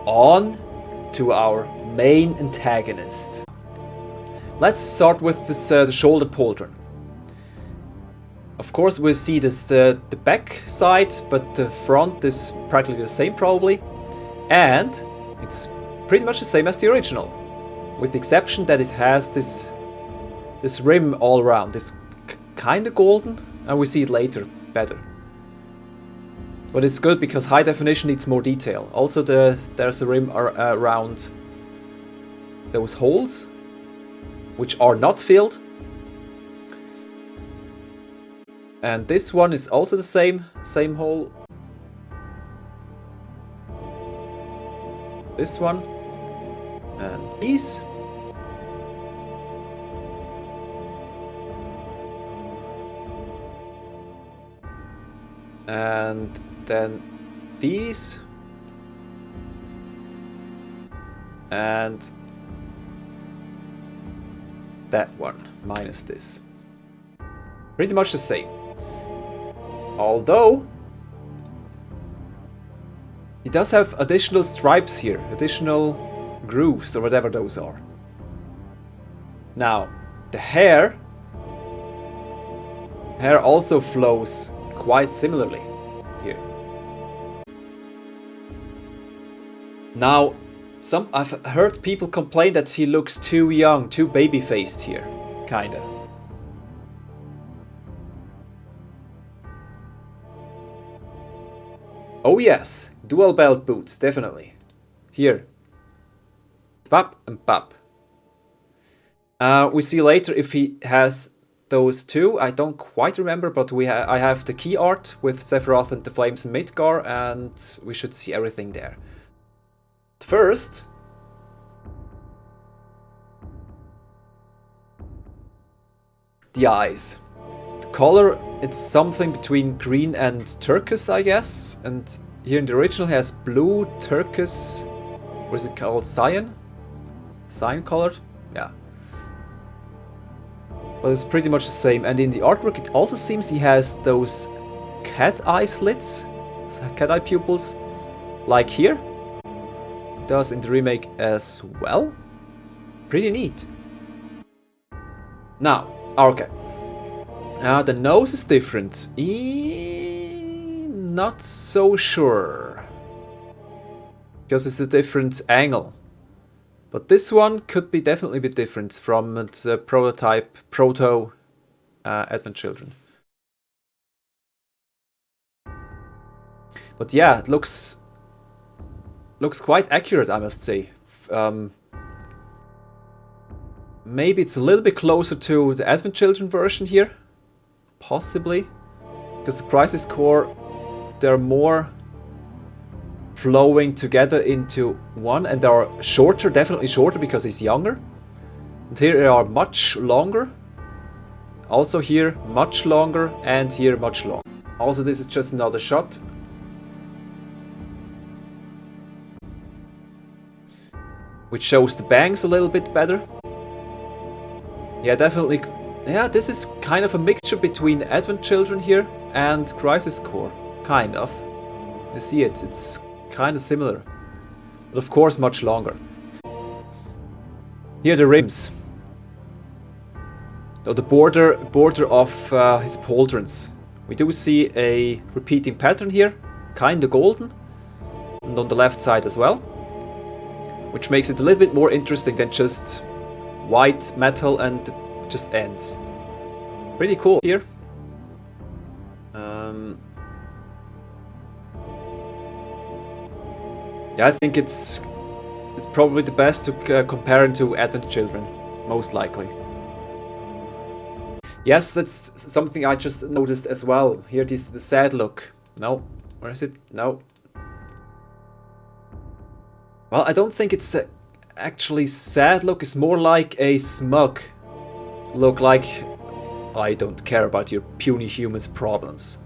on to our main antagonist. Let's start with this the shoulder pauldron. Of course we see this the back side, but the front is practically the same probably, and it's pretty much the same as the original, with the exception that it has this rim all around, this kind of golden, and we see it later better. But it's good because high definition needs more detail. Also there's a rim around those holes, which are not filled. And this one is also the same hole. This one. And these. And then these. And that one, minus this. Pretty much the same. Although it does have additional stripes here, additional grooves or whatever those are. Now, the hair also flows quite similarly here. Now, I've heard people complain that he looks too young, too baby-faced here, kinda. Oh yes, dual belt boots, definitely. Here. Pop and pop. We see later if he has those two. I don't quite remember, but I have the key art with Sephiroth and the flames in Midgar, and we should see everything there. First, the eyes. The color, it's something between green and turquoise, I guess. And here in the original he has blue, turquoise, what is it called, cyan? Cyan colored? Yeah. But it's pretty much the same. And in the artwork it also seems he has those cat eye slits, cat eye pupils, like here. It does in the remake as well. Pretty neat. Now, okay. The nose is different. Not so sure. Because it's a different angle. But this one could be definitely a bit different from the prototype, Advent Children. But yeah, it looks quite accurate, I must say. Maybe it's a little bit closer to the Advent Children version here. Possibly. Because the Crisis Core, they're more flowing together into one, and they are shorter, definitely shorter because he's younger. And here they are much longer. Also here much longer, and here much longer. Also this is just another shot. Which shows the bangs a little bit better. Yeah, definitely. Yeah, this is kind of a mixture between Advent Children here and Crisis Core. Kind of. You see it, it's kind of similar. But of course much longer. Here the rims. So the border of his pauldrons. We do see a repeating pattern here. Kinda golden. And on the left side as well. Which makes it a little bit more interesting than just white metal and just ends. Pretty cool here. Yeah, I think it's probably the best to compare it to Advent Children, most likely. Yes, that's something I just noticed as well. Here, the sad look. No, where is it? No. Well, I don't think it's actually sad look. It's more like a smug look, like I don't care about your puny humans' problems.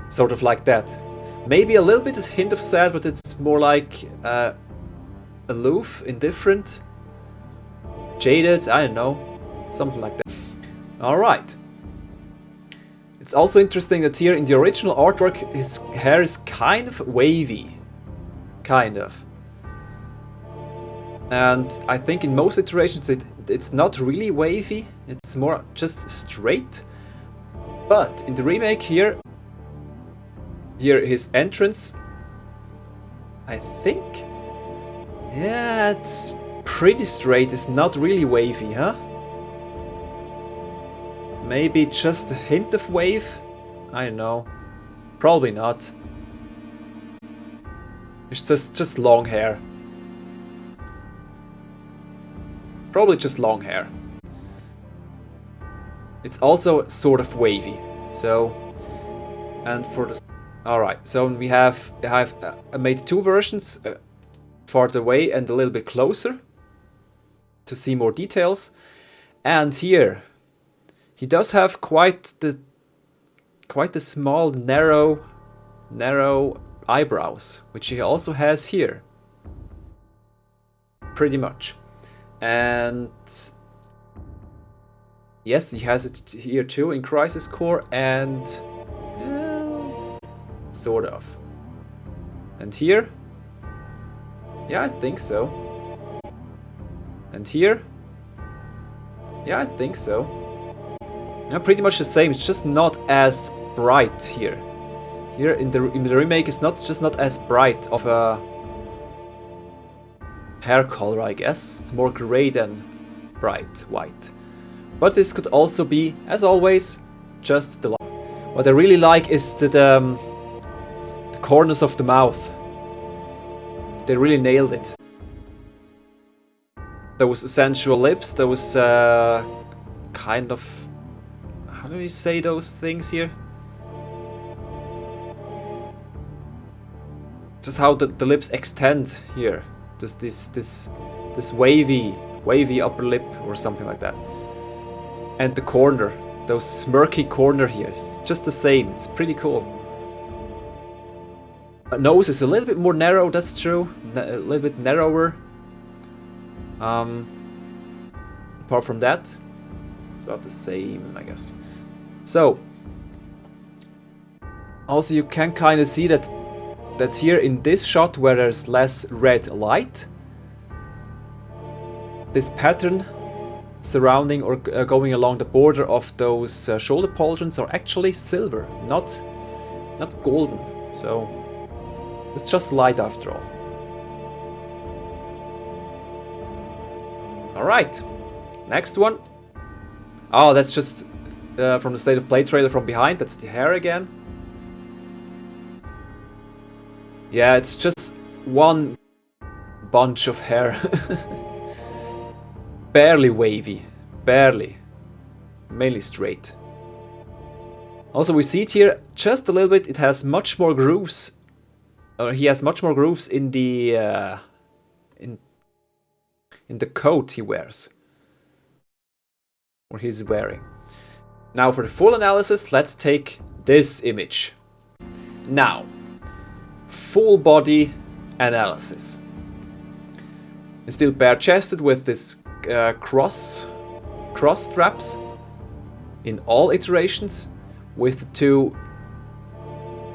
Sort of like that. Maybe a little bit of hint of sad, but it's more like aloof, indifferent, jaded, I don't know. Something like that. Alright. It's also interesting that here in the original artwork his hair is kind of wavy. Kind of. And I think in most iterations it's not really wavy, it's more just straight. But in the remake here his entrance, I think, yeah, it's pretty straight, it's not really wavy, huh? Maybe just a hint of wave? I don't know. Probably not. It's just long hair. Probably just long hair. It's also sort of wavy. So, and for the... Alright, so we have... I made two versions. Farther away and a little bit closer. To see more details. And here... He does have quite the small, narrow eyebrows, which he also has here. Pretty much. And yes, he has it here too in Crisis Core, and sort of. And here, yeah, I think so. And here, yeah, I think so. Yeah, pretty much the same. It's just not as bright here. Here in the remake, it's just not as bright of a hair color, I guess. It's more gray than bright white. But this could also be, as always, just the light. What I really like is the corners of the mouth. They really nailed it. Those sensual lips, those kind of... How do you say those things here? Just how the lips extend here. Just this wavy upper lip or something like that. And the corner, those smirky corner here, it's just the same. It's pretty cool. Nose is a little bit more narrow, that's true. A little bit narrower. Apart from that, it's about the same, I guess. So, also you can kind of see that here in this shot where there's less red light, this pattern surrounding or going along the border of those shoulder pauldrons are actually silver, not golden. So it's just light after all. Alright, next one. Oh, that's just from the State of Play trailer from behind. That's the hair again. Yeah, it's just one bunch of hair. Barely wavy. Barely. Mainly straight. Also, we see it here just a little bit. It has much more grooves. He has much more grooves in the in the coat he wears. Or he's wearing. Now for the full analysis, let's take this image. Now, full body analysis. He's still bare-chested with this cross straps in all iterations, with the two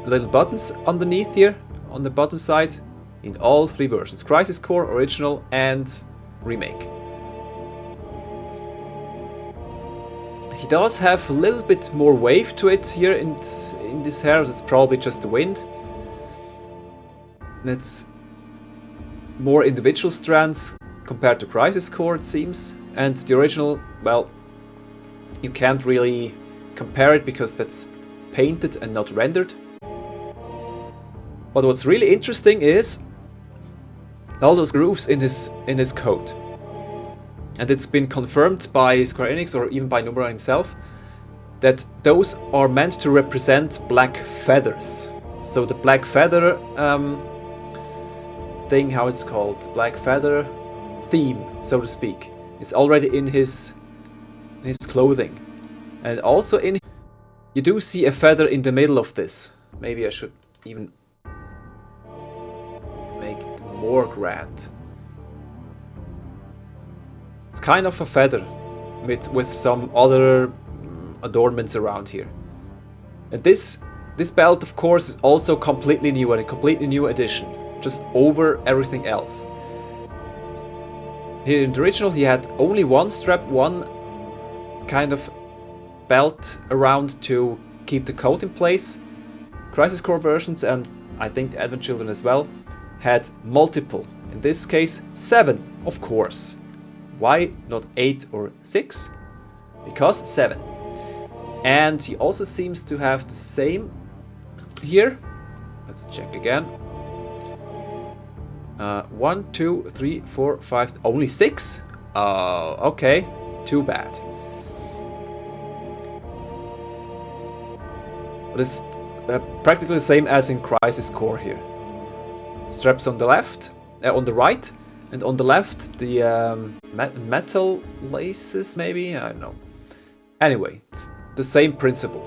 little buttons underneath here on the bottom side in all three versions: Crisis Core, Original, and Remake. He does have a little bit more wave to it here in this hair. That's probably just the wind. And it's more individual strands compared to Crisis Core, it seems. And the original, well, you can't really compare it because that's painted and not rendered. But what's really interesting is all those grooves in his coat. And it's been confirmed by Square Enix or even by Nomura himself that those are meant to represent black feathers. So the black feather thing, how it's called, black feather theme, so to speak, is already in his clothing. And also you do see a feather in the middle of this. Maybe I should even make it more grand. It's kind of a feather with some other adornments around here. And this belt, of course, is also completely new, and a completely new addition, just over everything else. Here in the original he had only one strap, one kind of belt around to keep the coat in place. Crisis Core versions, and I think Advent Children as well, had multiple. In this case, 7, of course. Why not 8 or 6? Because 7. And he also seems to have the same here. Let's check again. 1, 2, 3, 4, 5, only 6? Okay, too bad. But it's practically the same as in Crisis Core here. Straps on the left, on the right, and on the left the metal laces maybe? I don't know. Anyway, it's the same principle.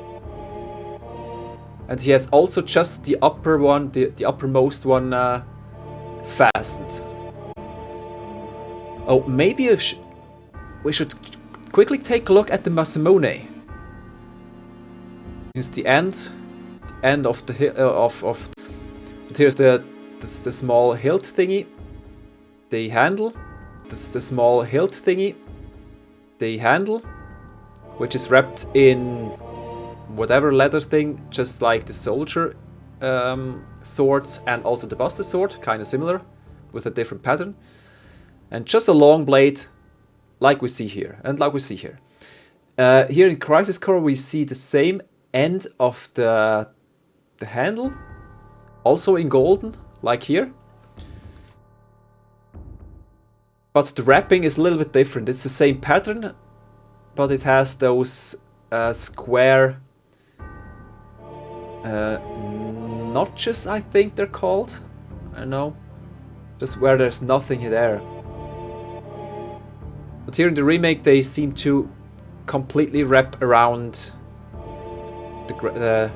And he has also just the upper one, the uppermost one fastened. Oh, maybe we should quickly take a look at the Masamune. Here's the end of the here's the small hilt thingy, the handle, the small hilt thingy, the handle, which is wrapped in whatever leather thing, just like the soldier swords and also the Buster sword, kind of similar, with a different pattern, and just a long blade, like we see here, and like we see here. Here in Crisis Core we see the same end of the handle, also in golden, like here. But the wrapping is a little bit different. It's the same pattern, but it has those square notches, I think they're called. I don't know. Just where there's nothing there. But here in the remake they seem to completely wrap around the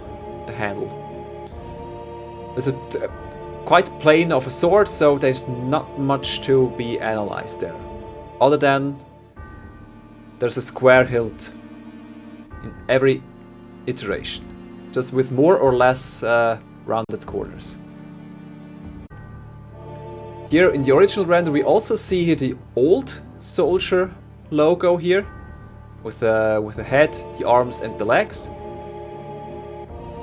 handle. It's quite plain of a sword, so there's not much to be analyzed there. Other than there's a square hilt in every iteration, just with more or less rounded corners. Here in the original render we also see here the old soldier logo here, with the head, the arms and the legs.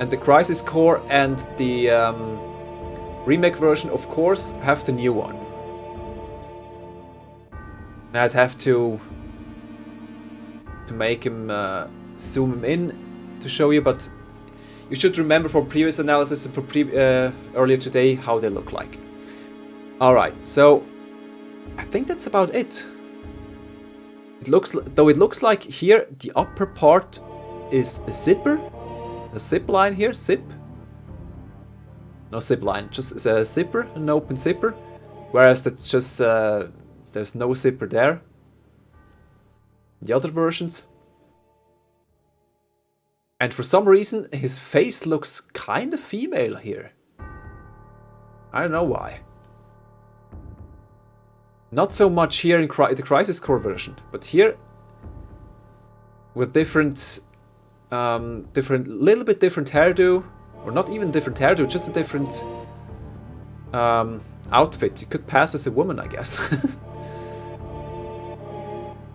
And the Crisis Core and the remake version, of course, have the new one. Now I'd have to make him zoom him in to show you, but you should remember from previous analysis and from earlier today how they look like. Alright, so I think that's about it. It looks like here the upper part is a zipper. A zip line here, zip. No zip line, just a zipper, an open zipper. Whereas that's just, there's no zipper there. The other versions. And for some reason, his face looks kind of female here. I don't know why. Not so much here in the Crisis Core version, but here with different little bit different hairdo, or not even different hairdo, just a different outfit. You could pass as a woman, I guess.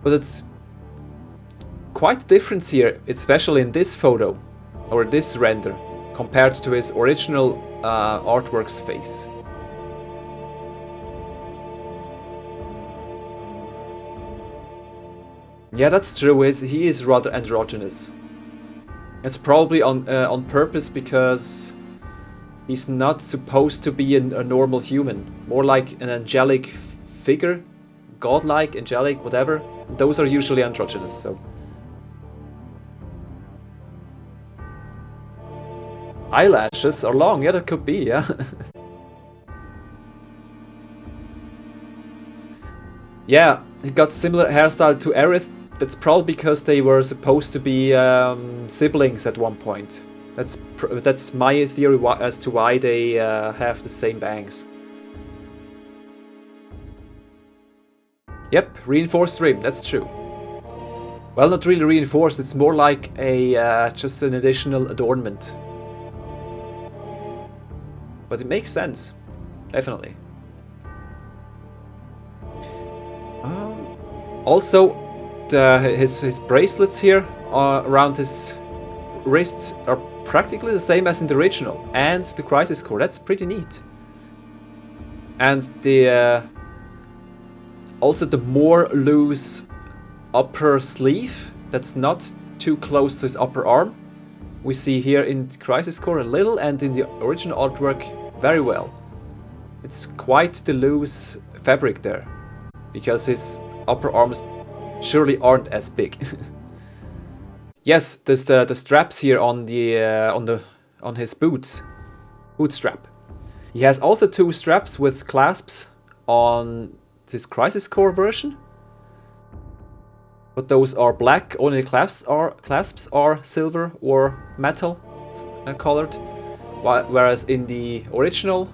But it's quite a difference here, especially in this photo, or this render, compared to his original artwork's face. Yeah, that's true, he is rather androgynous. It's probably on purpose, because he's not supposed to be a normal human. More like an angelic figure, godlike, angelic, whatever. Those are usually androgynous, so. Eyelashes are long, yeah, that could be, yeah. Yeah, he got similar hairstyle to Aerith. That's probably because they were supposed to be siblings at one point. That's my theory as to why they have the same bangs. Yep, reinforced rim, that's true. Well, not really reinforced, it's more like a just an additional adornment. But it makes sense, definitely. Also, his bracelets here around his wrists are practically the same as in the original, and the crisis core. That's pretty neat. And the also the more loose upper sleeve that's not too close to his upper arm. We see here in Crisis Core a little, and in the original artwork very well. It's quite the loose fabric there, because his upper arms surely aren't as big. Yes, there's the straps here on his boot strap. He has also 2 straps with clasps on this Crisis Core version, but those are black. Only the clasps are silver or metal colored, whereas in the original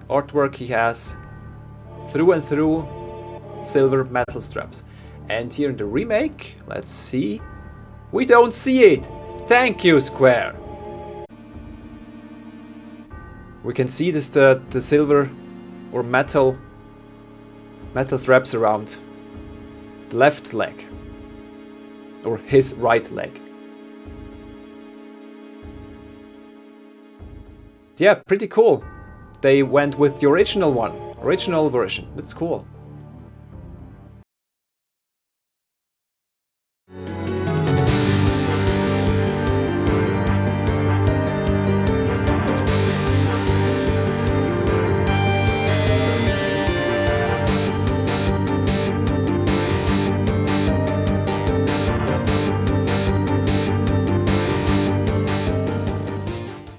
artwork he has through and through silver metal straps. And here in the remake, let's see, we don't see it. Thank you, Square. We can see this the silver or metal straps around the left leg, or his right leg. Yeah, pretty cool. They went with the original version. That's cool.